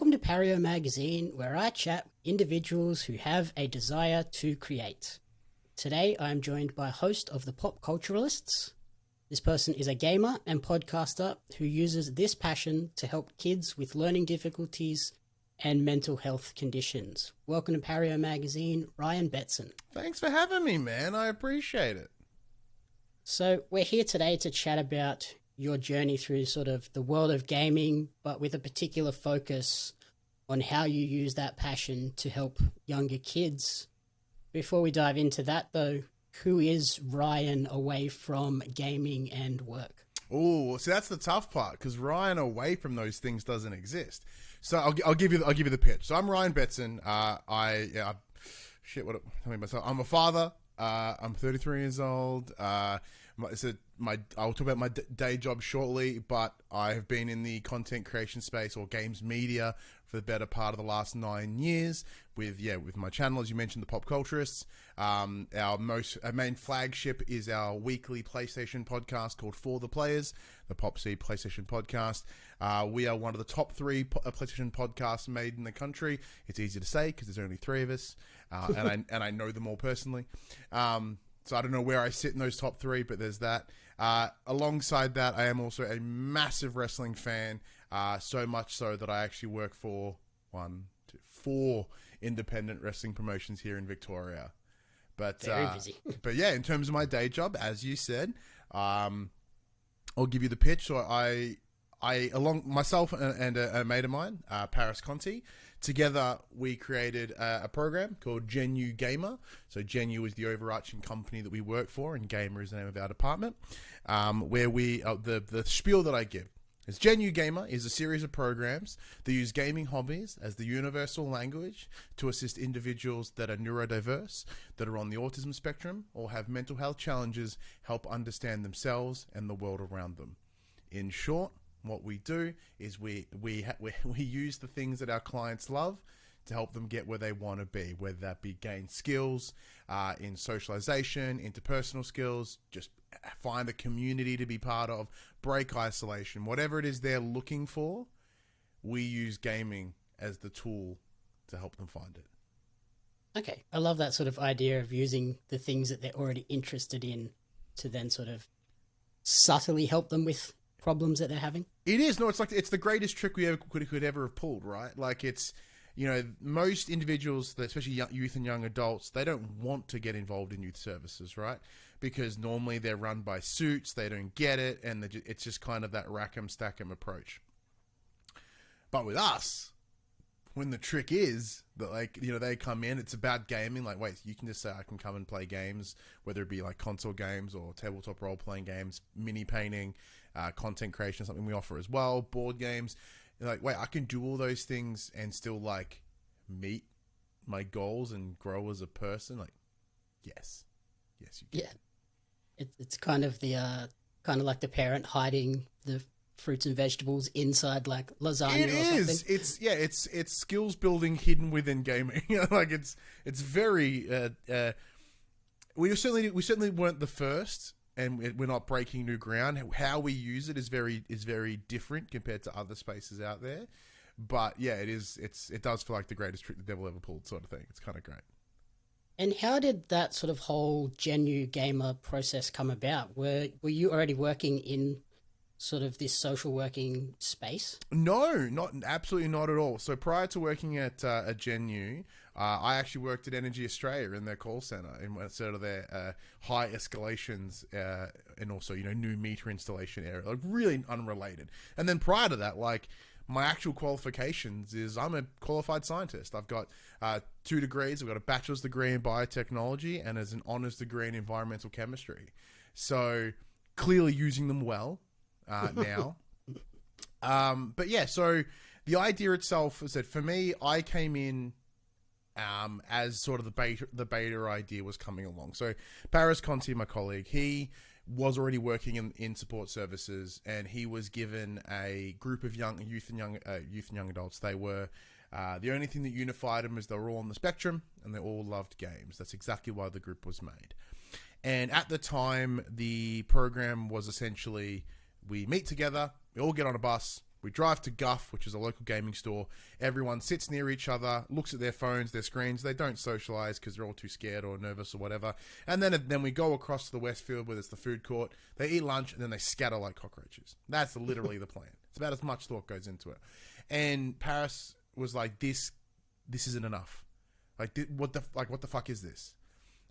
Welcome to Pario Magazine, where I chat with individuals who have a desire to create. Today, I am joined by a host of the Pop Culturalists. This person is a gamer and podcaster who uses this passion to help kids with learning difficulties and mental health conditions. Welcome to Pario Magazine, Ryan Betson. Thanks for having me, man. I appreciate it. So we're here today to chat about your journey through sort of the world of gaming, but with a particular focus on how you use that passion to help younger kids. Before we dive into that, though, who is Ryan away from gaming and work? Oh, so that's the tough part, because Ryan away from those things doesn't exist. So I'll give you the pitch. So I'm Ryan Betson. Tell me myself. I'm a father. I'm 33 years old. I'll talk about my day job shortly, but I have been in the content creation space or games media for the better part of the last 9 years with my channel, as you mentioned, the Pop Culturists. Our main flagship is our weekly PlayStation podcast called For the Players, the Pop C PlayStation podcast. We are one of the top 3 PlayStation podcasts made in the country. It's easy to say because there's only 3 of us, and I know them all personally. So I don't know where I sit in those top 3, but there's that. Alongside that, I am also a massive wrestling fan, so much so that I actually work for 4 independent wrestling promotions here in Victoria. But very busy. But yeah, in terms of my day job, as you said, I'll give you the pitch. So I along myself and a mate of mine, Paris Conti, together we created a program called genU Gamer. So genU is the overarching company that we work for, and Gamer is the name of our department. Where we the spiel that I give is genU Gamer is a series of programs that use gaming hobbies as the universal language to assist individuals that are neurodiverse, that are on the autism spectrum, or have mental health challenges, help understand themselves and the world around them. In short, what we do is we use the things that our clients love to help them get where they want to be, whether that be gain skills in socialization, interpersonal skills, just find a community to be part of, break isolation, whatever it is they're looking for. We use gaming as the tool to help them find it. Okay, I love that sort of idea of using the things that they're already interested in to then sort of subtly help them with problems that they're having. It is. No, it's the greatest trick we could ever have pulled, right? Like, it's, most individuals, especially youth and young adults, they don't want to get involved in youth services, right? Because normally they're run by suits, they don't get it, and it's just kind of that rack 'em, stack 'em approach. But with us, when the trick is that, they come in, it's about gaming. Like, wait, you can just say, I can come and play games, whether it be like console games or tabletop role-playing games, mini painting, content creation, something we offer as well, board games. You're like, wait, I can do all those things and still meet my goals and grow as a person. Like, yes, you can. Yeah, it's kind of like the parent hiding the fruits and vegetables inside like lasagna. It or is. Something. It's skills building hidden within gaming. It's very. We certainly weren't the first. And we're not breaking new ground. How we use it is very different compared to other spaces out there. But yeah, it does feel like the greatest trick the devil ever pulled, sort of thing. It's kind of great. And how did that sort of whole genU Gamer process come about? Were you already working in sort of this social working space? No, absolutely not at all. So prior to working at genU, I actually worked at Energy Australia in their call center in sort of their high escalations and also new meter installation area, like really unrelated. And then prior to that, my actual qualifications is I'm a qualified scientist. I've got 2 degrees. I've got a bachelor's degree in biotechnology and as an honors degree in environmental chemistry. So clearly using them well now. But yeah, so the idea itself is that for me, I came in as sort of the beta idea was coming along. So Paris Conti, my colleague, he was already working in support services, and he was given a group of youth and young adults. They were the only thing that unified them is they were all on the spectrum and they all loved games. That's exactly why the group was made. And at the time, the program was essentially we meet together, we all get on a bus, We drive to Guff, which is a local gaming store. Everyone sits near each other, looks at their phones, their screens. They don't socialize because they're all too scared or nervous or whatever. And then we go across to the Westfield where there's the food court. They eat lunch and then they scatter like cockroaches. That's literally the plan. It's about as much thought goes into it. And Paris was like, this isn't enough. Like, what the fuck is this?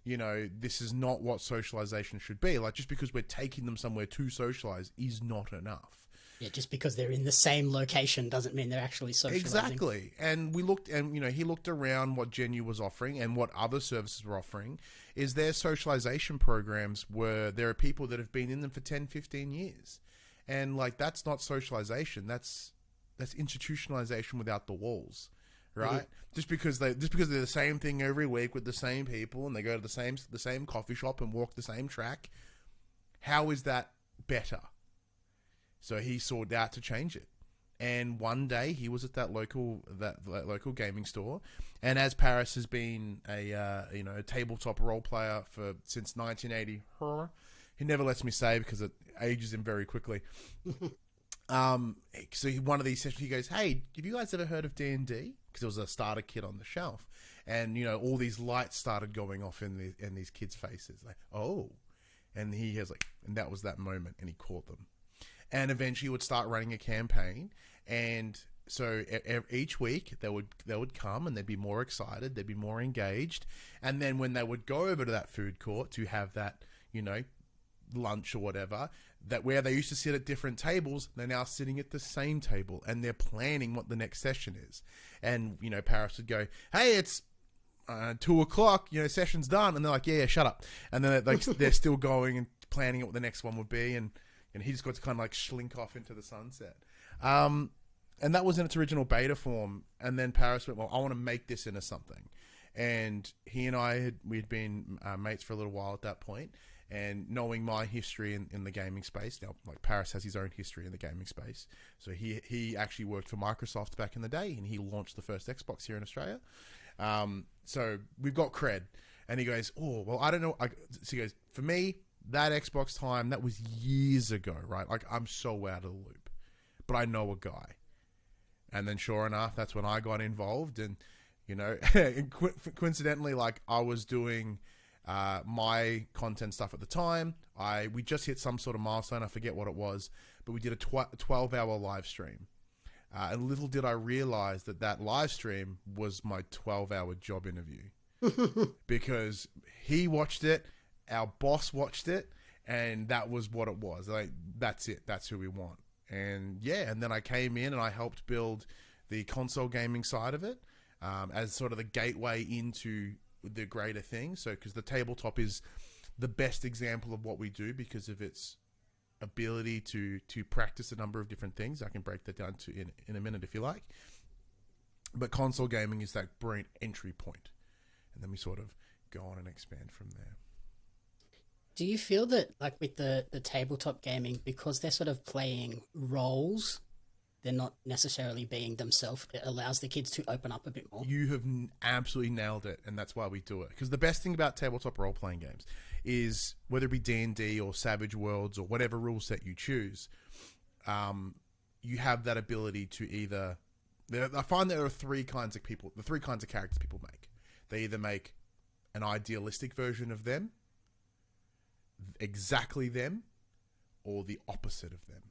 You know, this is not what socialization should be. Like, just because we're taking them somewhere to socialize is not enough. Yeah, just because they're in the same location doesn't mean they're actually socializing. Exactly. And we looked, and, you know, he looked around what genU was offering and what other services were offering, is their socialization programs where there are people that have been in them for 10, 15 years. And, like, that's not socialization. That's institutionalization without the walls. Right, mm-hmm. just because they're the same thing every week with the same people, and they go to the same coffee shop and walk the same track. How is that better? So he sought out to change it, and one day he was at that local gaming store, and as Paris has been a tabletop role player since 1980, he never lets me say because it ages him very quickly. So one of these sessions, he goes, "Hey, have you guys ever heard of D&D?" Because there was a starter kit on the shelf, and you know all these lights started going off in these kids' faces, like, "Oh," and he has like, and that was that moment, and he caught them, and eventually he would start running a campaign, and so each week they would come and they'd be more excited, they'd be more engaged, and then when they would go over to that food court to have that, you know, lunch or whatever, that where they used to sit at different tables, they're now sitting at the same table and they're planning what the next session is. And, you know, Paris would go, "Hey, it's 2:00, you know, session's done." And they're like, yeah, shut up. And then they're still going and planning what the next one would be. And he just got to kind of like slink off into the sunset. And that was in its original beta form. And then Paris went, "Well, I want to make this into something." And he and I we'd been mates for a little while at that point. And knowing my history in the gaming space, now, like, Paris has his own history in the gaming space. So he actually worked for Microsoft back in the day, and he launched the first Xbox here in Australia. So we've got cred. And he goes, "Oh, well, I don't know." So he goes, "For me, that Xbox time, that was years ago, right? Like, I'm so out of the loop. But I know a guy." And then sure enough, that's when I got involved. And, you know, coincidentally, like, I was doing my content stuff at the time. We just hit some sort of milestone, I forget what it was, but we did a 12-hour live stream. And little did I realize that live stream was my 12-hour job interview. Because he watched it, our boss watched it, and that was what it was. Like, that's it. That's who we want. And yeah, and then I came in and I helped build the console gaming side of it, as sort of the gateway into the greater thing. So, because the tabletop is the best example of what we do because of its ability to practice a number of different things. I can break that down in a minute if you like. But console gaming is that brilliant entry point, and then we sort of go on and expand from there. Do you feel that, like, with the tabletop gaming, because they're sort of playing roles, they're not necessarily being themselves, it allows the kids to open up a bit more? You have absolutely nailed it, and that's why we do it. Because the best thing about tabletop role-playing games is, whether it be D&D or Savage Worlds or whatever rule set you choose, you have that ability to either... I find there are three kinds of characters people make. They either make an idealistic version of them, exactly them, or the opposite of them.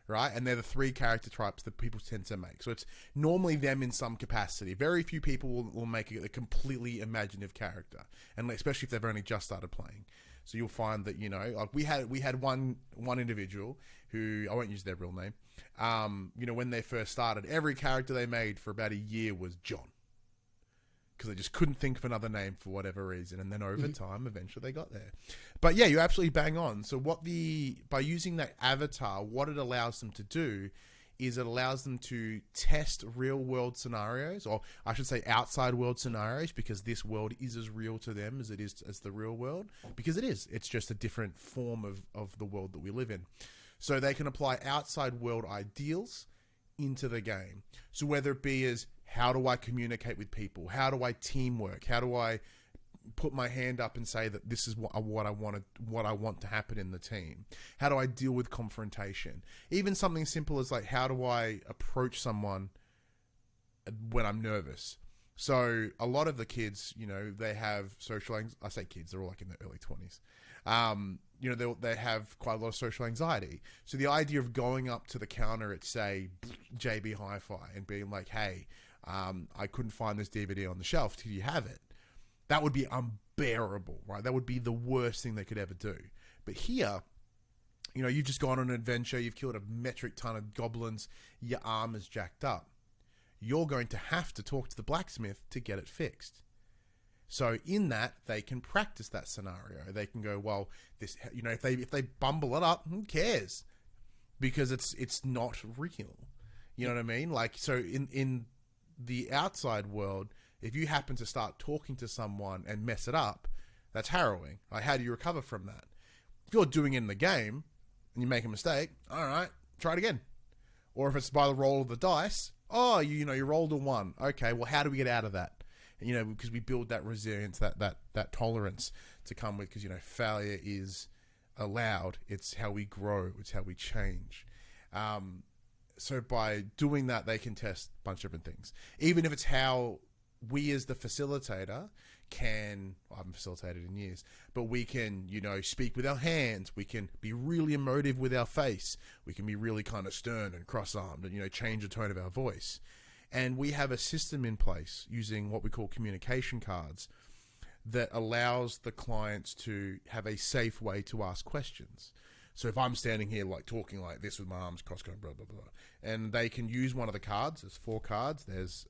Right? And they're the three character types that people tend to make. So it's normally them in some capacity. Very few people will make a completely imaginative character, and especially if they've only just started playing. So you'll find that, you know, like we had one individual who, I won't use their real name. You know, when they first started, every character they made for about a year was John, because they just couldn't think of another name for whatever reason. And then over time, eventually they got there. But yeah, you're absolutely bang on. So by using that avatar, what it allows them to do is it allows them to test real world scenarios, or I should say outside world scenarios, because this world is as real to them as it is as the real world, because it is. It's just a different form of the world that we live in. So they can apply outside world ideals into the game. So whether it be as, how do I communicate with people? How do I teamwork? How do I put my hand up and say that this is what I want to happen in the team? How do I deal with confrontation? Even something simple as like, how do I approach someone when I'm nervous? So a lot of the kids, you know, they have social I say kids, they're all like in their early 20s. You know, they have quite a lot of social anxiety. So the idea of going up to the counter at, say, JB Hi-Fi and being like, hey, I couldn't find this DVD on the shelf. Do you have it? That would be unbearable, right? That would be the worst thing they could ever do. But here, you know, you've just gone on an adventure. You've killed a metric ton of goblins. Your arm is jacked up. You're going to have to talk to the blacksmith to get it fixed. So in that, they can practice that scenario. They can go, well, this, you know, if they bumble it up, who cares? Because it's not real. You know what I mean? Like, so in the outside world, if you happen to start talking to someone and mess it up, that's harrowing. Like, how do you recover from that? If you're doing it in the game and you make a mistake, all right, try it again. Or if it's by the roll of the dice, oh, you rolled a 1. Okay, well, how do we get out of that? You know, because we build that resilience, that tolerance to come with, because, you know, failure is allowed. It's how we grow. It's how we change. So by doing that, they can test a bunch of different things. Even if it's how we as the facilitator can, well, I haven't facilitated in years, but we can, you know, speak with our hands. We can be really emotive with our face. We can be really kind of stern and cross-armed and, you know, change the tone of our voice. And we have a system in place using what we call communication cards that allows the clients to have a safe way to ask questions. So if I'm standing here like talking like this with my arms crossed going blah, blah, blah, and they can use one of the cards. There's 4 cards. There's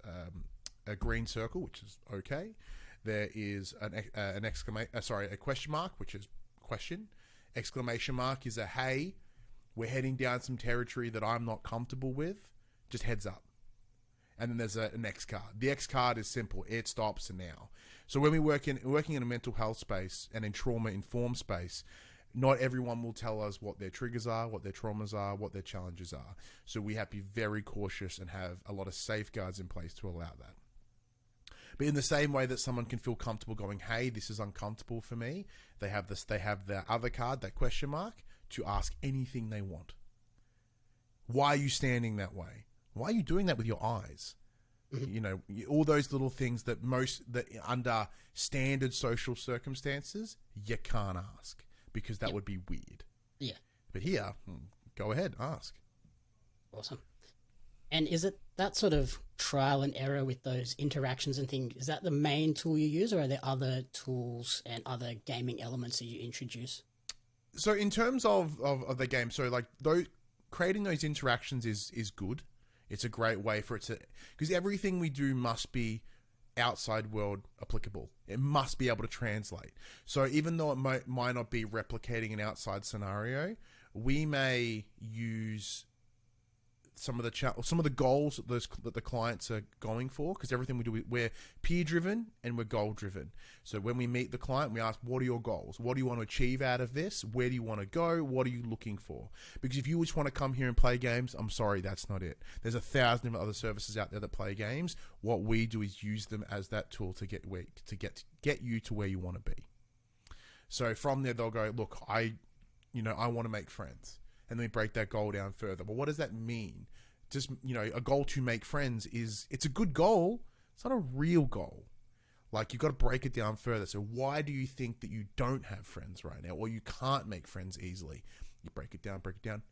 a green circle, which is okay. There is a question mark, which is question. Exclamation mark is a, hey, we're heading down some territory that I'm not comfortable with. Just heads up. And then there's an X card. The X card is simple. It stops now. So when we're working in a mental health space and in trauma-informed space, not everyone will tell us what their triggers are, what their traumas are, what their challenges are. So we have to be very cautious and have a lot of safeguards in place to allow that. But in the same way that someone can feel comfortable going, hey, this is uncomfortable for me, they have the other card, that question mark, to ask anything they want. Why are you standing that way? Why are you doing that with your eyes? Mm-hmm. You know, all those little things that under standard social circumstances, you can't ask because that would be weird. Yeah. But here, go ahead, ask. Awesome. And is it that sort of trial and error with those interactions and things, is that the main tool you use, or are there other tools and other gaming elements that you introduce? So in terms of the game, so like creating those interactions is good. It's a great way for it to, because everything we do must be outside world applicable. It must be able to translate. So even though it might not be replicating an outside scenario, we may use some of the goals that the clients are going for, because everything we do, we're peer driven and we're goal driven. So when we meet the client, we ask, what are your goals? What do you want to achieve out of this? Where do you want to go? What are you looking for? Because if you just want to come here and play games, I'm sorry, that's not it. There's 1,000 other services out there that play games. What we do is use them as that tool to get you to where you want to be. So from there, they'll go, look, I want to make friends. And then we break that goal down further. But what does that mean? Just, you know, a goal to make friends it's a good goal. It's not a real goal. Like, you've got to break it down further. So why do you think that you don't have friends right now, or you can't make friends easily? You break it down,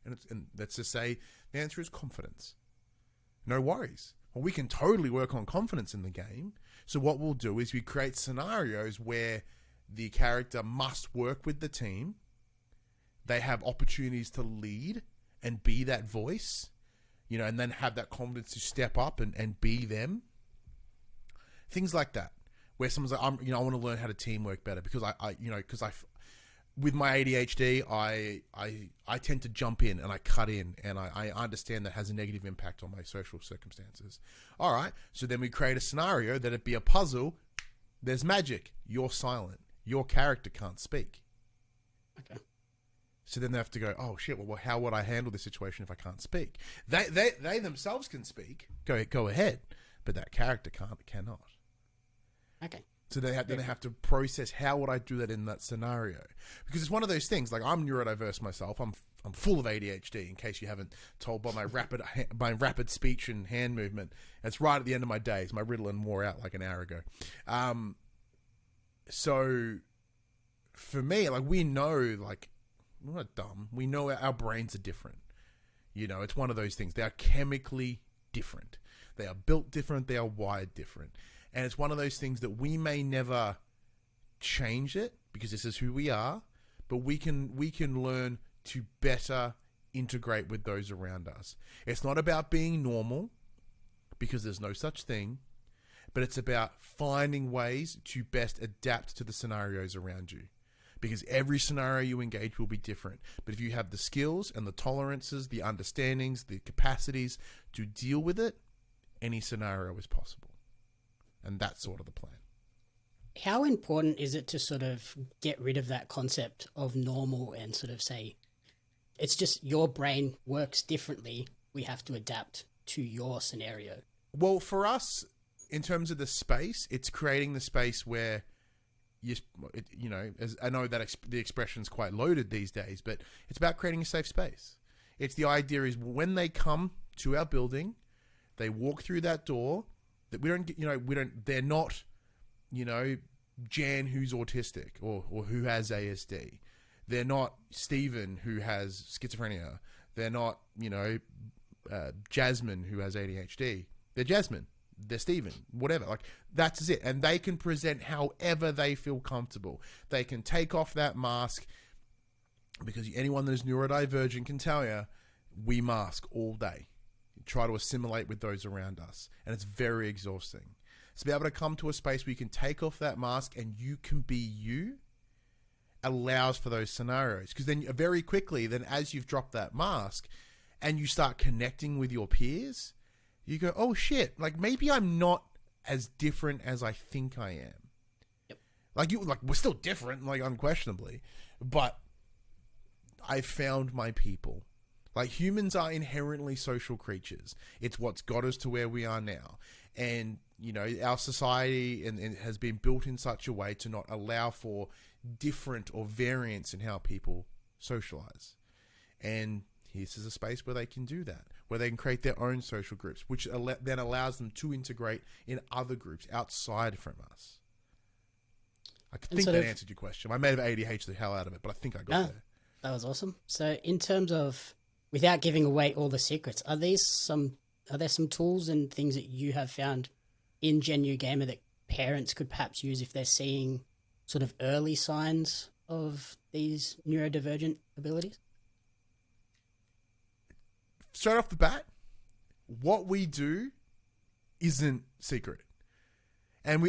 and let's just say the answer is confidence. No worries. Well, we can totally work on confidence in the game. So what we'll do is we create scenarios where the character must work with the team. They have opportunities to lead and be that voice, you know, and then have that confidence to step up and be them. Things like that, where someone's like, I want to learn how to teamwork better because with my ADHD, I tend to jump in and I cut in, and I understand that has a negative impact on my social circumstances. All right. So then we create a scenario that it'd be a puzzle. There's magic. You're silent. Your character can't speak. Okay. So then they have to go, oh shit, well, how would I handle this situation if I can't speak? They themselves can speak. Go ahead. But that character cannot. Okay. So they have to process, how would I do that in that scenario? Because it's one of those things, like I'm neurodiverse myself. I'm full of ADHD, in case you haven't told by my rapid speech and hand movement. It's right at the end of my days. My Ritalin wore out like an hour ago. So for me, like, we know, like, we're not dumb. We know our brains are different. You know, it's one of those things. They are chemically different. They are built different. They are wired different. And it's one of those things that we may never change it, because this is who we are, but we can learn to better integrate with those around us. It's not about being normal, because there's no such thing, but it's about finding ways to best adapt to the scenarios around you. Because every scenario you engage will be different. But if you have the skills and the tolerances, the understandings, the capacities to deal with it, any scenario is possible. And that's sort of the plan. How important is it to sort of get rid of that concept of normal and sort of say, it's just your brain works differently, we have to adapt to your scenario? Well, for us, in terms of the space, it's creating the space where, you know, as I know that the expression's quite loaded these days, but it's about creating a safe space. It's the idea is when they come to our building, they walk through that door, that they're not, you know, Jan who's autistic or who has ASD. They're not Stephen who has schizophrenia. They're not, you know, Jasmine who has ADHD. They're Jasmine. They're Stephen. Whatever. Like, that's it. And they can present however they feel comfortable. They can take off that mask, because anyone that is neurodivergent can tell you, we mask all day. Try to assimilate with those around us. And it's very exhausting. So be able to come to a space where you can take off that mask and you can be you allows for those scenarios. Because then very quickly, then as you've dropped that mask and you start connecting with your peers, you go, oh shit, like maybe I'm not as different as I think I am. Yep. Like we're still different, like unquestionably, but I found my people. Like, humans are inherently social creatures. It's what's got us to where we are now. And, you know, our society and has been built in such a way to not allow for different or variance in how people socialize. And this is a space where they can do that, where they can create their own social groups, which then allows them to integrate in other groups outside from us. I think that answered your question. I may have ADHD the hell out of it, but I think I got there. That was awesome. So in terms of, without giving away all the secrets, are there some tools and things that you have found in genU Gamer that parents could perhaps use if they're seeing sort of early signs of these neurodivergent abilities? Straight off the bat, what we do isn't secret. And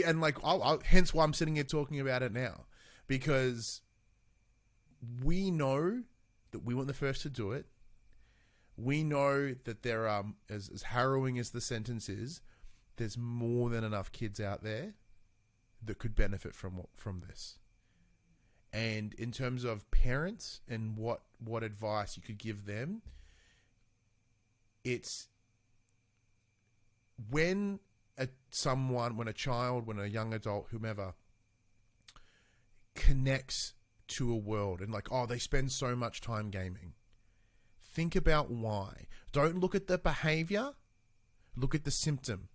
hence why I'm sitting here talking about it now, because we know that we weren't the first to do it. We know that there are, as harrowing as the sentence is, there's more than enough kids out there that could benefit from this. And in terms of parents and what advice you could give them, it's when a child, when a young adult, whomever, connects to a world and like, oh, they spend so much time gaming. Think about why. Don't look at the behavior. Look at the symptom.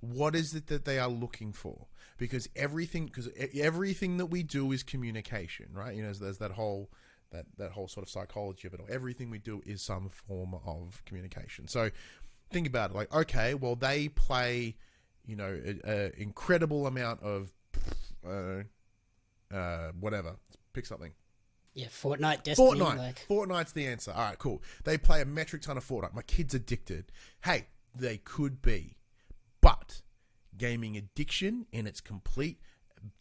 What is it that they are looking for? Because everything that we do is communication, right? You know, there's that whole sort of psychology of it all. Everything we do is some form of communication. So think about it. Like, okay, well, they play, you know, an incredible amount of whatever. Pick something. Yeah, Fortnite, Destiny. Fortnite's the answer. All right, cool. They play a metric ton of Fortnite. My kid's addicted. Hey, they could be. But gaming addiction in its complete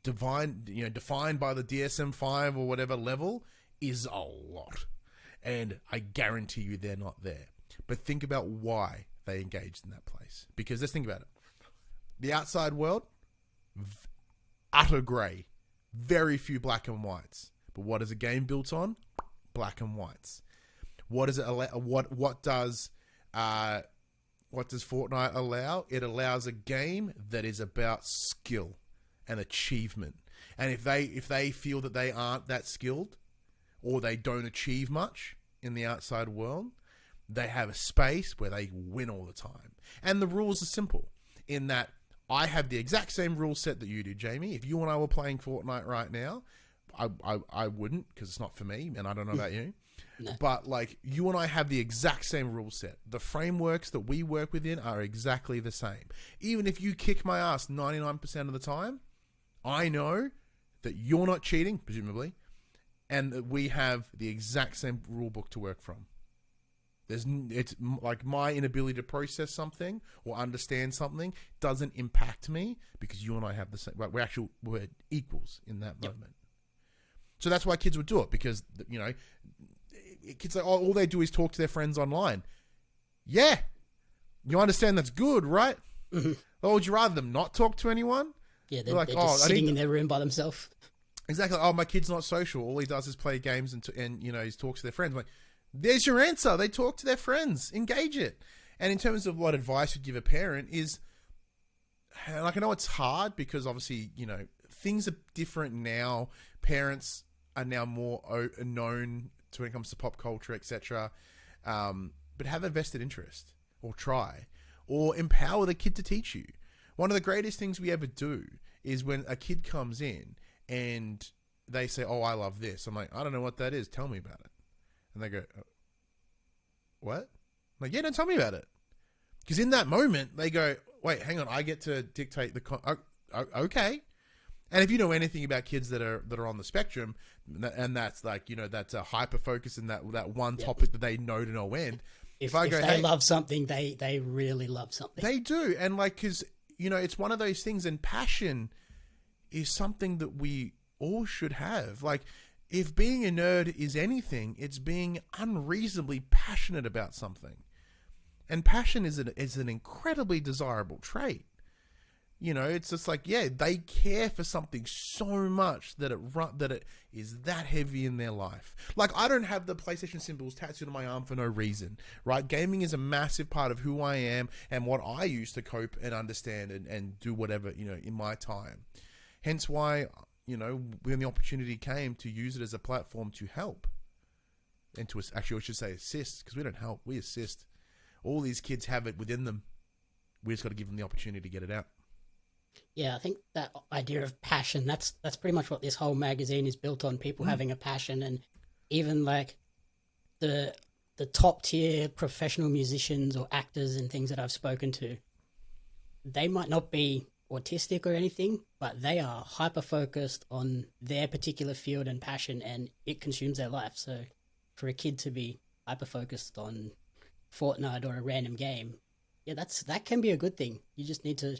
defined by the DSM-5 or whatever level is a lot. And I guarantee you they're not there. But think about why they engaged in that place. Because let's think about it. The outside world, utter grey. Very few black and whites. But what is a game built on? Black and whites. What does Fortnite allow? It allows a game that is about skill and achievement. And if they feel that they aren't that skilled or they don't achieve much in the outside world, they have a space where they win all the time. And the rules are simple in that I have the exact same rule set that you do, Jamie. If you and I were playing Fortnite right now, I wouldn't, because it's not for me, and I don't know about you. No. But like, you and I have the exact same rule set. The frameworks that we work within are exactly the same. Even if you kick my ass 99% of the time, I know that you're not cheating, presumably, and that we have the exact same rule book to work from. It's like my inability to process something or understand something doesn't impact me because you and I have the same. Like we're equals in that moment. So that's why kids would do it, because kids like, oh, all they do is talk to their friends online. Yeah, you understand that's good, right? Mm-hmm. Or would you rather them not talk to anyone? Yeah, they're like, just sitting in their room by themselves. Exactly. Oh, my kid's not social. All he does is play games and he talks to their friends. I'm like, there's your answer. They talk to their friends. Engage it. And in terms of what advice you'd give a parent is, like, I know it's hard because obviously, things are different now. Parents are now more known to when it comes to pop culture, etc. But have a vested interest, or try, or empower the kid to teach you. One of the greatest things we ever do is when a kid comes in and they say, oh, I love this. I'm like, I don't know what that is. Tell me about it. And they go, what? I'm like, yeah, don't tell me about it. Because in that moment, they go, wait, hang on, I get to dictate the... okay. And if you know anything about kids that are on the spectrum, and that's like, that's a hyper focus in that one topic that they know to no end. If they love something, they really love something. They do. And like, because, it's one of those things, and passion is something that we all should have. Like, if being a nerd is anything, it's being unreasonably passionate about something. And passion is an incredibly desirable trait. It's just like, yeah, they care for something so much that it is that heavy in their life. Like, I don't have the PlayStation symbols tattooed on my arm for no reason, right? Gaming is a massive part of who I am and what I use to cope and understand and do whatever, in my time. Hence why, when the opportunity came to use it as a platform to help and to, actually, I should say assist, because we don't help, we assist. All these kids have it within them. We just got to give them the opportunity to get it out. Yeah, I think that idea of passion, that's pretty much what this whole magazine is built on, people having a passion. And even like the top tier professional musicians or actors and things that I've spoken to, they might not be autistic or anything, but they are hyper focused on their particular field and passion, and it consumes their life. So for a kid to be hyper focused on Fortnite or a random game, yeah, that can be a good thing. You just need to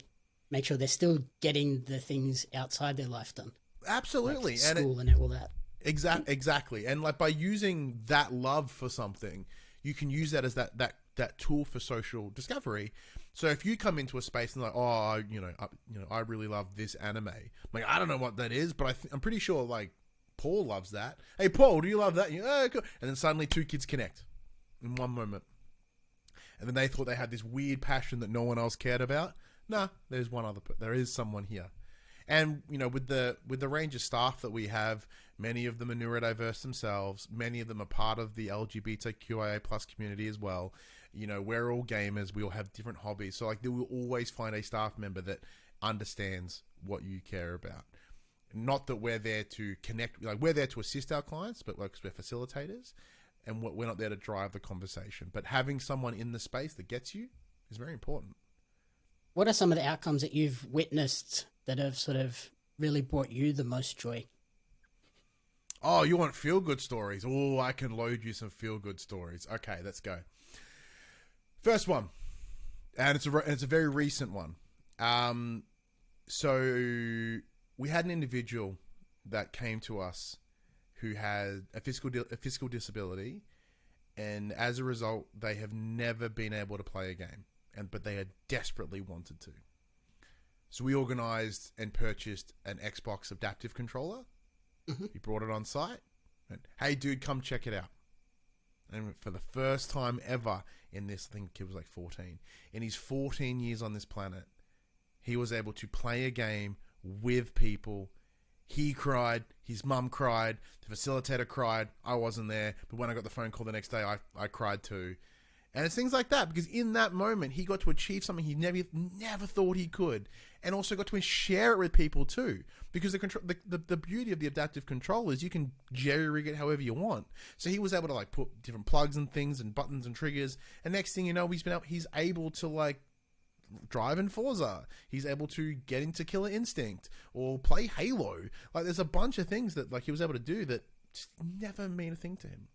make sure they're still getting the things outside their life done. Absolutely. Like school and all that. Exactly. And like, by using that love for something, you can use that as that tool for social discovery. So if you come into a space and like, oh, I really love this anime. Like, I don't know what that is, but I'm pretty sure like Paul loves that. Hey, Paul, do you love that? Oh, cool. And then suddenly two kids connect in one moment. And then they thought they had this weird passion that no one else cared about. Nah, there is someone here. And, with the range of staff that we have, many of them are neurodiverse themselves. Many of them are part of the LGBTQIA plus community as well. We're all gamers. We all have different hobbies. So like, they will always find a staff member that understands what you care about. Not that we're there to connect, like we're there to assist our clients, but like, we're facilitators and we're not there to drive the conversation. But having someone in the space that gets you is very important. What are some of the outcomes that you've witnessed that have sort of really brought you the most joy? Oh, you want feel-good stories? Oh, I can load you some feel-good stories. Okay, let's go. First one, and it's a very recent one. So we had an individual that came to us who had a physical disability, and as a result, they have never been able to play a game. But they had desperately wanted to. So we organized and purchased an Xbox adaptive controller. Mm-hmm. We brought it on site. And, hey, dude, come check it out. And for the first time ever in this, I think the kid was like 14. In his 14 years on this planet, he was able to play a game with people. He cried, his mum cried, the facilitator cried, I wasn't there, but when I got the phone call the next day, I cried too. And it's things like that, because in that moment, he got to achieve something he never thought he could, and also got to share it with people too. Because the beauty of the adaptive control is you can jerry-rig it however you want. So he was able to like put different plugs and things and buttons and triggers, and next thing you know, he's able to like drive in Forza. He's able to get into Killer Instinct or play Halo. Like there's a bunch of things that like he was able to do that just never mean a thing to him.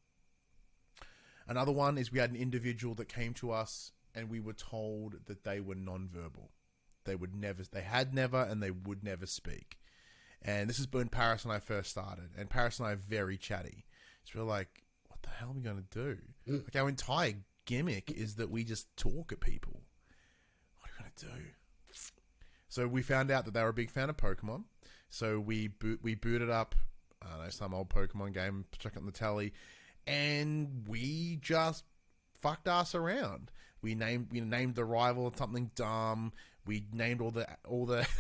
Another one is we had an individual that came to us and we were told that they were nonverbal. They had never and they would never speak. And this is when Paris and I first started. And Paris and I are very chatty. So we're like, what the hell are we going to do? Like our entire gimmick is that we just talk at people. What are we going to do? So we found out that they were a big fan of Pokemon. So we booted up, I don't know, some old Pokemon game, check it on the telly. And we just fucked ass around. We named the rival something dumb. We named all the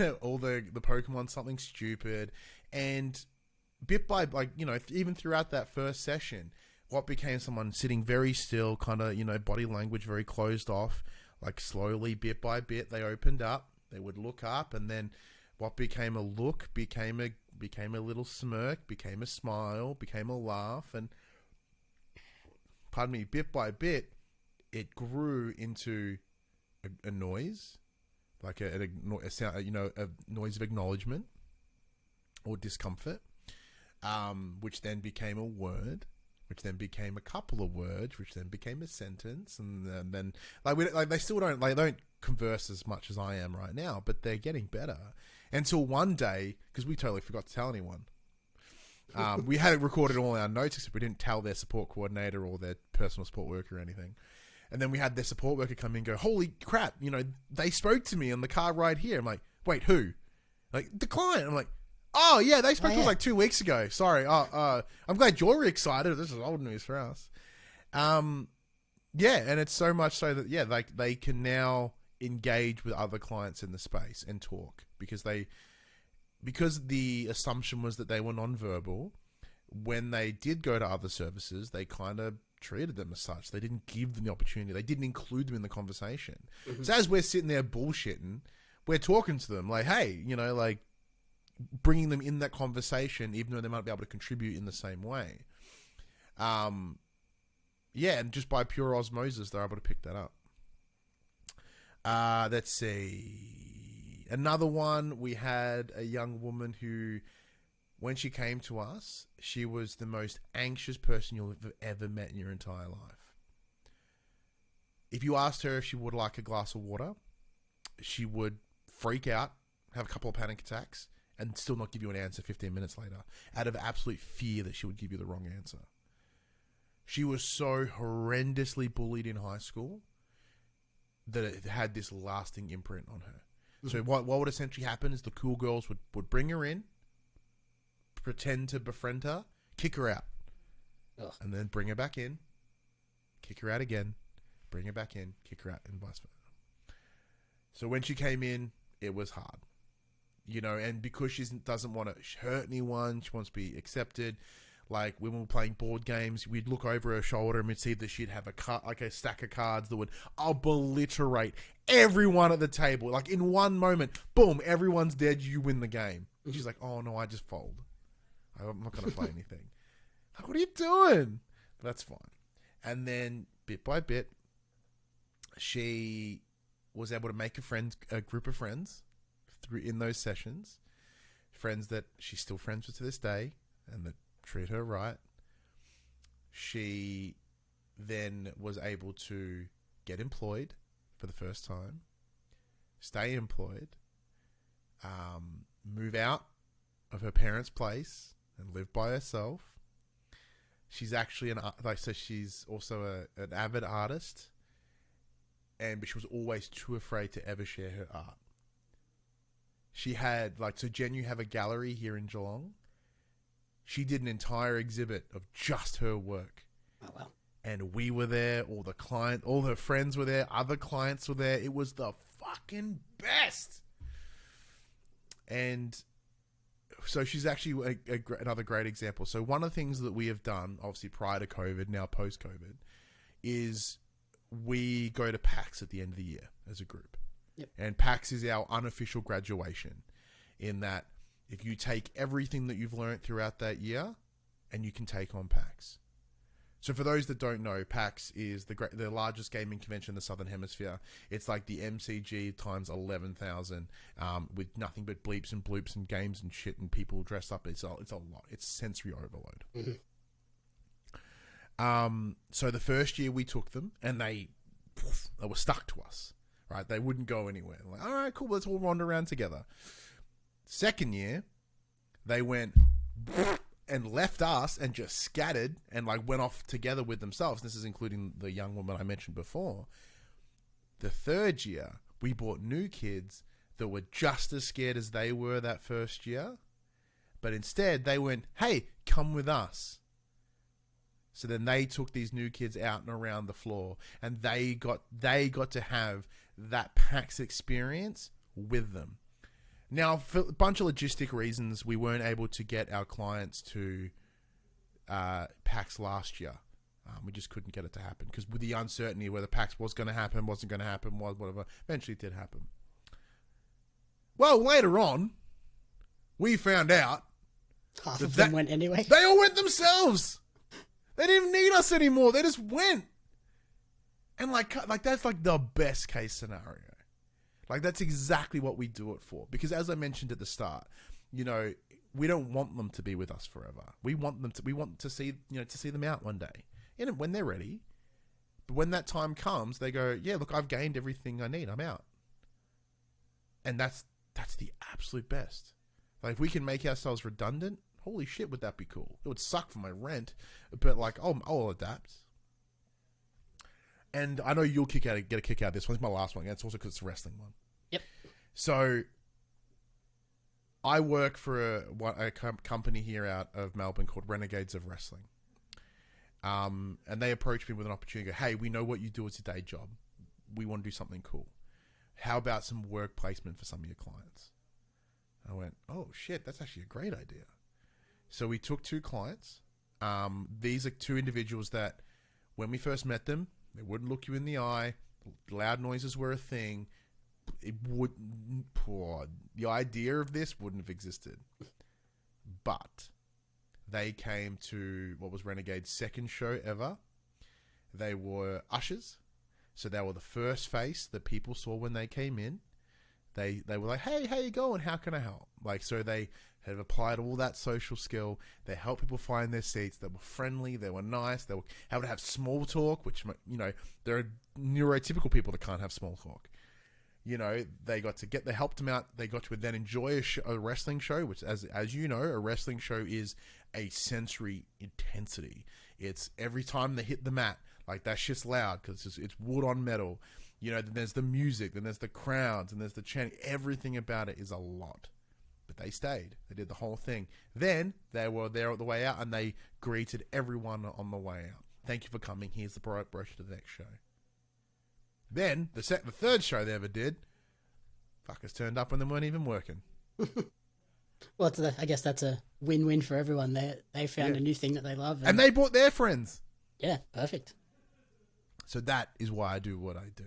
Pokemon something stupid. And bit by even throughout that first session, what became someone sitting very still, kind of body language very closed off, like slowly bit by bit they opened up. They would look up, and then what became a look became a little smirk, became a smile, became a laugh, and pardon me, bit by bit, it grew into a noise, like a sound, a noise of acknowledgement or discomfort, which then became a word, which then became a couple of words, which then became a sentence, and then they still don't converse as much as I am right now, but they're getting better. Until one day, because we totally forgot to tell anyone. We had recorded all our notes, except we didn't tell their support coordinator or their personal support worker or anything. And then we had their support worker come in and go, holy crap, they spoke to me on the car ride here. I'm like, wait, who? Like, the client. I'm like, oh, yeah, they spoke to us like 2 weeks ago. Sorry. I'm glad you're excited. This is old news for us. Yeah, and it's so much so that, yeah, like they can now engage with other clients in the space and talk because the assumption was that they were nonverbal. When they did go to other services, they kind of treated them as such. They didn't give them the opportunity. They didn't include them in the conversation. Mm-hmm. So as we're sitting there bullshitting, we're talking to them like, hey, like bringing them in that conversation, even though they might be able to contribute in the same way. Yeah, and just by pure osmosis, they're able to pick that up. Let's see. Another one, we had a young woman who, when she came to us, she was the most anxious person you'll have ever met in your entire life. If you asked her if she would like a glass of water, she would freak out, have a couple of panic attacks, and still not give you an answer 15 minutes later, out of absolute fear that she would give you the wrong answer. She was so horrendously bullied in high school that it had this lasting imprint on her. Mm-hmm. So what would essentially happen is the cool girls would bring her in, pretend to befriend her, kick her out. Ugh. And then bring her back in, kick her out again, bring her back in, kick her out, and vice versa. So when she came in, it was hard. And because she doesn't want to hurt anyone, she wants to be accepted. Like when we were playing board games, we'd look over her shoulder and we'd see that she'd have a stack of cards that would obliterate everyone at the table. Like in one moment, boom, everyone's dead, you win the game. And she's like, oh no, I just fold. I'm not going to play anything. Like, what are you doing? But that's fine. And then bit by bit, she was able to make a group of friends in those sessions. Friends that she's still friends with to this day and that treat her right. She then was able to get employed for the first time, stay employed, move out of her parents' place and live by herself. She's actually she's also an avid artist, but she was always too afraid to ever share her art. She had so genU have a gallery here in Geelong. She did an entire exhibit of just her work. Oh, wow. And we were there, all her friends were there, other clients were there. It was the fucking best. And so she's actually another great example. So one of the things that we have done, obviously prior to COVID, now post-COVID, is we go to PAX at the end of the year as a group. Yep. And PAX is our unofficial graduation, in that if you take everything that you've learned throughout that year and you can take on PAX. So for those that don't know, PAX is the largest gaming convention in the Southern Hemisphere. It's like the MCG times 11,000, with nothing but bleeps and bloops and games and shit and people dressed up. It's a lot. It's sensory overload. Mm-hmm. So the first year we took them, and they were stuck to us, right? They wouldn't go anywhere. Like, all right, cool, let's all wander around together. Second year, they went and left us and just scattered and like went off together with themselves. This is including the young woman I mentioned before. The third year, we brought new kids that were just as scared as they were that first year, but instead they went, hey, come with us. So then they took these new kids out and around the floor, and they got to have that PAX experience with them. Now, for a bunch of logistic reasons, we weren't able to get our clients to PAX last year. We just couldn't get it to happen because with the uncertainty whether PAX was going to happen, wasn't going to happen, whatever. Eventually it did happen. Well, later on, we found out Half of them went anyway. They all went themselves. They didn't need us anymore. They just went. And like that's like the best case scenario. Like that's exactly what we do it for. Because as I mentioned at the start, you know, we don't want them to be with us forever. We want to see them out one day. And when they're ready. But when that time comes, they go, yeah, look, I've gained everything I need. I'm out. And that's the absolute best. Like if we can make ourselves redundant, holy shit, would that be cool? It would suck for my rent, but like, I'll adapt. And I know you'll get a kick out of this one. It's my last one. It's also because it's a wrestling one. Yep. So I work for a company here out of Melbourne called Renegades of Wrestling. And they approached me with an opportunity. Go, hey, we know what you do as a day job. We want to do something cool. How about some work placement for some of your clients? I went, oh shit, that's actually a great idea. So we took 2 clients. These are 2 individuals that when we first met them, they wouldn't look you in the eye. Loud noises were a thing. The idea of this wouldn't have existed. But they came to what was Renegade's second show ever. They were ushers. So they were the first face that people saw when they came in. They were like, hey, how you going? How can I help? Like, so they have applied all that social skill. They helped people find their seats. They were friendly. They were nice. They were able to have small talk, which, you know, there are neurotypical people that can't have small talk. You know, they helped them out. They got to then enjoy a wrestling show, which, as you know, a wrestling show is a sensory intensity. It's every time they hit the mat, like that shit's loud because it's wood on metal. You know, then there's the music, then there's the crowds, and there's the chanting. Everything about it is a lot. But they stayed. They did the whole thing. Then they were there at the way out, and they greeted everyone on the way out. Thank you for coming. Here's the brochure to the next show. Then, the third show they ever did, fuckers turned up when they weren't even working. Well, I guess that's a win-win for everyone. They found a new thing that they love. And they brought their friends. Yeah, perfect. So that is why I do what I do.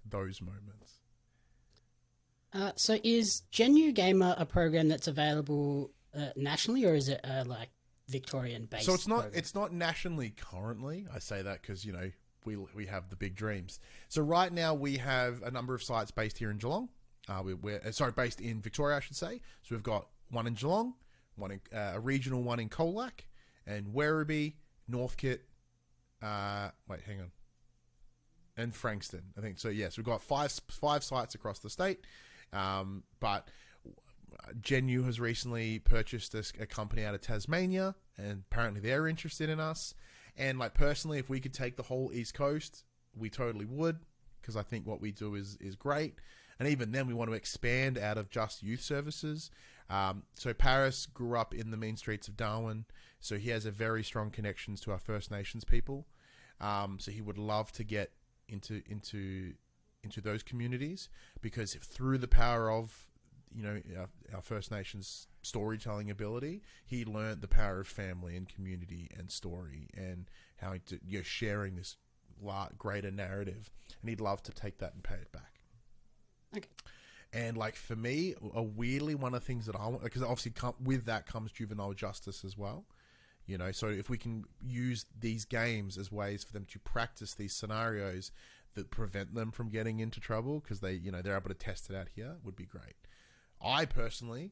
Those moments. So is genU Gamer a program that's available nationally, or is it like Victorian-based? So program? it's not nationally currently. I say that because, you know, we have the big dreams. So right now we have a number of sites based here in Geelong. Based in Victoria, I should say. So we've got one in Geelong, a regional one in Colac, and Werribee, Northcote. And Frankston, I think. So yes, we've got five sites across the state. But genU has recently purchased a company out of Tasmania, and apparently they're interested in us. And like personally, if we could take the whole East Coast, we totally would, because I think what we do is great. And even then, we want to expand out of just youth services. So Paris grew up in the mean streets of Darwin, so he has a very strong connections to our First Nations people. So he would love to get into those communities, because through the power of our First Nations storytelling ability. He learned the power of family and community and story, and how you're sharing this greater narrative, and he'd love to take that and pay it back. Okay. And like for me, weirdly, one of the things that I want, because obviously with that comes juvenile justice as well. So if we can use these games as ways for them to practice these scenarios that prevent them from getting into trouble, because they're able to test it out here, would be great. I personally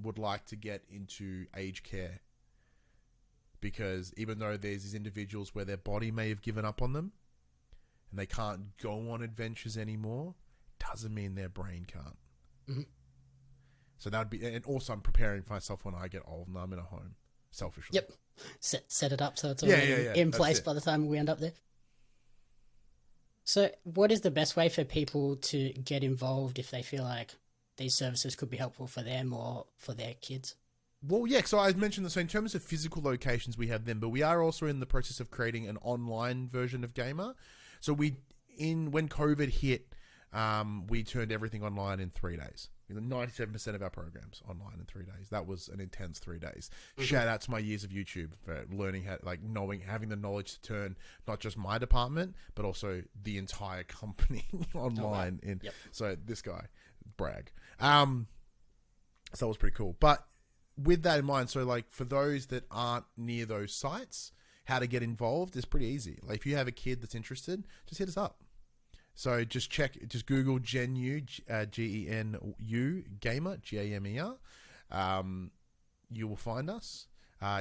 would like to get into aged care, because even though there's these individuals where their body may have given up on them and they can't go on adventures anymore, doesn't mean their brain can't. Mm-hmm. So that would be, and also I'm preparing for myself when I get old and I'm in a home, selfishly. Yep. Set it up so it's already in place by the time we end up there. So what is the best way for people to get involved if they feel like these services could be helpful for them or for their kids? Well, yeah, so I mentioned this. So in terms of physical locations, we have them, but we are also in the process of creating an online version of Gamer. So when COVID hit, we turned everything online in 3 days. 97% of our programs online in 3 days. That was an intense 3 days. Mm-hmm. Shout out to my years of YouTube for learning how, having the knowledge to turn not just my department, but also the entire company online. Oh, wow. So this guy, brag. So that was pretty cool. But with that in mind, so for those that aren't near those sites, how to get involved is pretty easy. If you have a kid that's interested, just hit us up. So just Google genU, GENU, Gamer, GAMER. You will find us.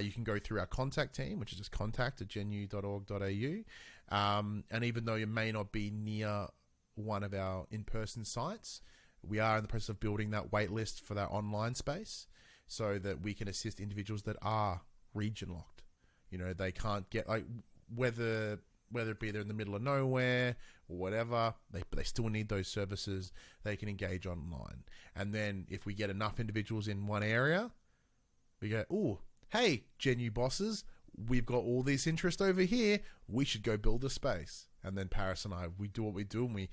You can go through our contact team, which is just contact@genu.org.au. And even though you may not be near one of our in-person sites, we are in the process of building that wait list for that online space so that we can assist individuals that are region locked. They can't get, whether it be they're in the middle of nowhere or whatever, but they still need those services. They can engage online. And then if we get enough individuals in one area, we go, oh, hey, GenU bosses, we've got all this interest over here. We should go build a space. And then Paris and I, we do what we do, and we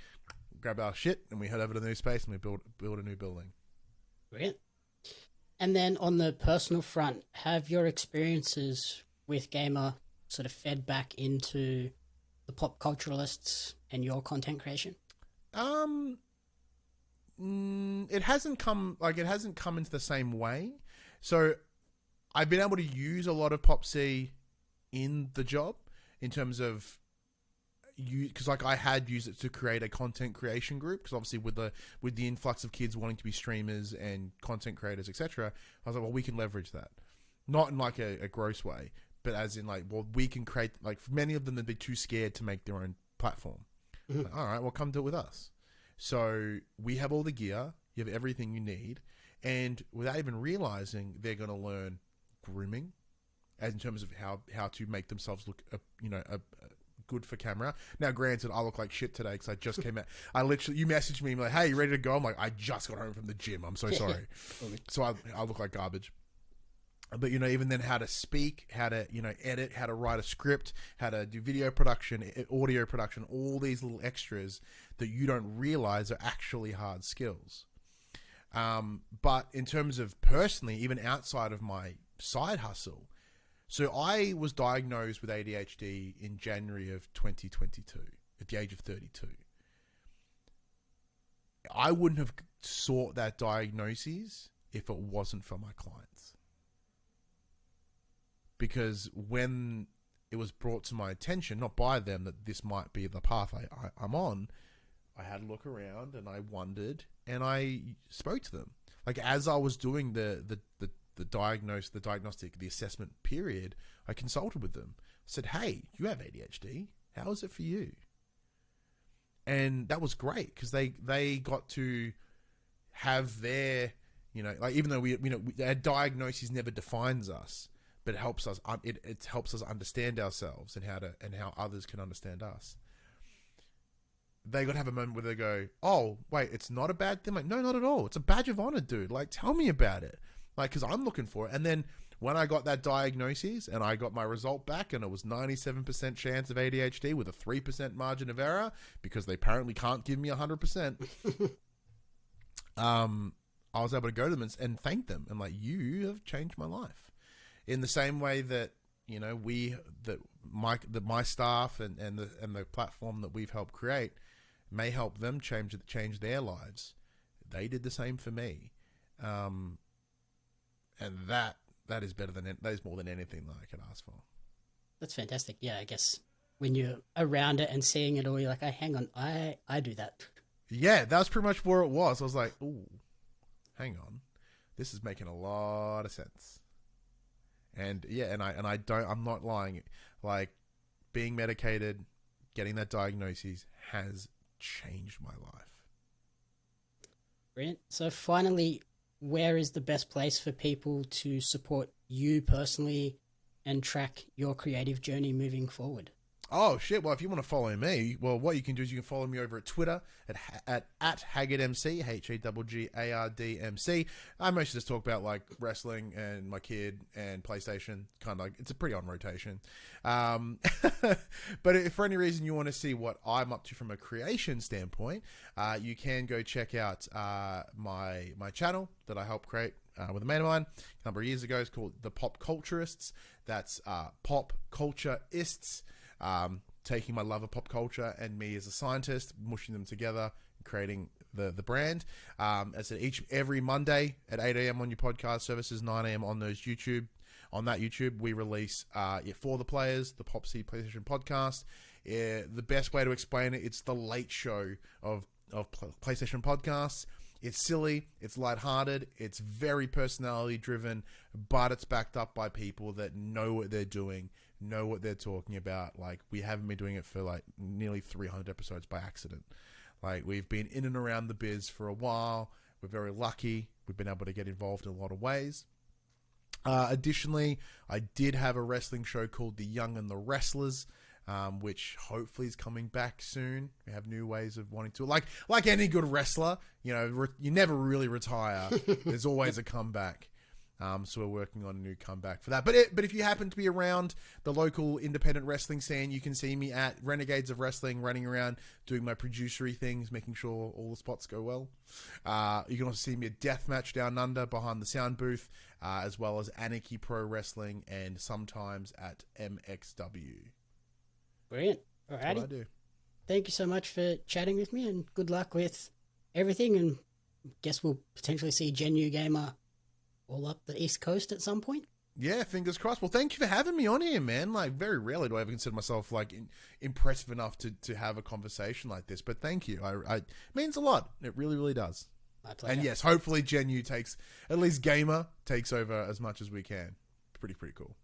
grab our shit and we head over to the new space and we build a new building. Brilliant. And then on the personal front, have your experiences with Gamer sort of fed back into the pop culturalists and your content creation? It hasn't come into the same way. So I've been able to use a lot of Pop C in the job in terms of because I had used it to create a content creation group, because obviously with the influx of kids wanting to be streamers and content creators, etc., I was like, well, we can leverage that, not in a gross way, but as in we can create, for many of them, they'd be too scared to make their own platform. Mm-hmm. All right, well, come do it with us. So we have all the gear, you have everything you need, and without even realizing, they're going to learn grooming, as in terms of how to make themselves look, good for camera. Now, granted, I look like shit today because I just came out. You messaged me like, hey, you ready to go? I'm like, I just got home from the gym. I'm so sorry. So I look like garbage. But, even then how to speak, how to, edit, how to write a script, how to do video production, audio production, all these little extras that you don't realize are actually hard skills. But in terms of personally, even outside of my side hustle, so I was diagnosed with ADHD in January of 2022 at the age of 32. I wouldn't have sought that diagnosis if it wasn't for my clients. Because when it was brought to my attention, not by them, that this might be the path I'm on, I had a look around and I wondered, and I spoke to them. As I was doing the assessment period, I consulted with them. I said, hey, you have ADHD. How is it for you? And that was great because they got to have their, even though our diagnosis never defines us, but it helps us. It helps us understand ourselves and how others can understand us. They got to have a moment where they go, oh, wait, it's not a bad thing. No, not at all. It's a badge of honor, dude. Tell me about it. Because I'm looking for it. And then when I got that diagnosis and I got my result back and it was 97% chance of ADHD with a 3% margin of error, because they apparently can't give me 100%, I was able to go to them and thank them and like, you have changed my life. In the same way that, you know, my staff and the platform that we've helped create may help them change their lives. They did the same for me, and that is better than that is more than anything that I could ask for. That's fantastic. Yeah, I guess when you're around it and seeing it all, you're like, "Oh, hang on, I do that." Yeah, that was pretty much where it was. I was like, "Ooh, hang on, this is making a lot of sense." And yeah, I'm not lying. Like, being medicated, getting that diagnosis has changed my life. Brilliant. So finally, where is the best place for people to support you personally and track your creative journey moving forward? Oh shit! Well, if you want to follow me, well, what you can do is you can follow me over at Twitter at HaggardMC, HAGGARDMC. I mostly just talk about like wrestling and my kid and PlayStation. Kind of like, it's a pretty on rotation. But if for any reason you want to see what I'm up to from a creation standpoint, you can go check out my channel that I helped create with a mate of mine a number of years ago. It's called The Pop Culturists. That's Pop Culturists. Taking my love of pop culture and me as a scientist, mushing them together, and creating the brand. As I said, every Monday at 8 a.m. on your podcast services, 9 a.m. on those YouTube. On that YouTube, we release For the Players, the Pop C PlayStation podcast. The best way to explain it, it's the late show of PlayStation podcasts. It's silly, it's lighthearted, it's very personality driven, but it's backed up by people that know what they're doing, know what they're talking about. Like, we haven't been doing it for like nearly 300 episodes by accident. Like, we've been in and around the biz for a while. We're very lucky. We've been able to get involved in a lot of ways. Additionally, I did have a wrestling show called The Young and the Wrestlers, which hopefully is coming back soon. We have new ways of wanting to, like any good wrestler, you know, you never really retire. There's always a comeback. So we're working on a new comeback for that. But if you happen to be around the local independent wrestling scene, you can see me at Renegades of Wrestling, running around doing my producery things, making sure all the spots go well. You can also see me at Deathmatch Down Under behind the sound booth, as well as Anarchy Pro Wrestling, and sometimes at MXW. Brilliant. That's what I Alrighty. do. Thank you so much for chatting with me, and good luck with everything. And guess we'll potentially see genU Gamer all up the East Coast at some point. Yeah, fingers crossed. Well, thank you for having me on here, man. Like, very rarely do I ever consider myself like impressive enough to have a conversation like this. But thank you. It means a lot. It really, really does. My pleasure. And yes, hopefully genU takes, at least Gamer takes over as much as we can. Pretty cool.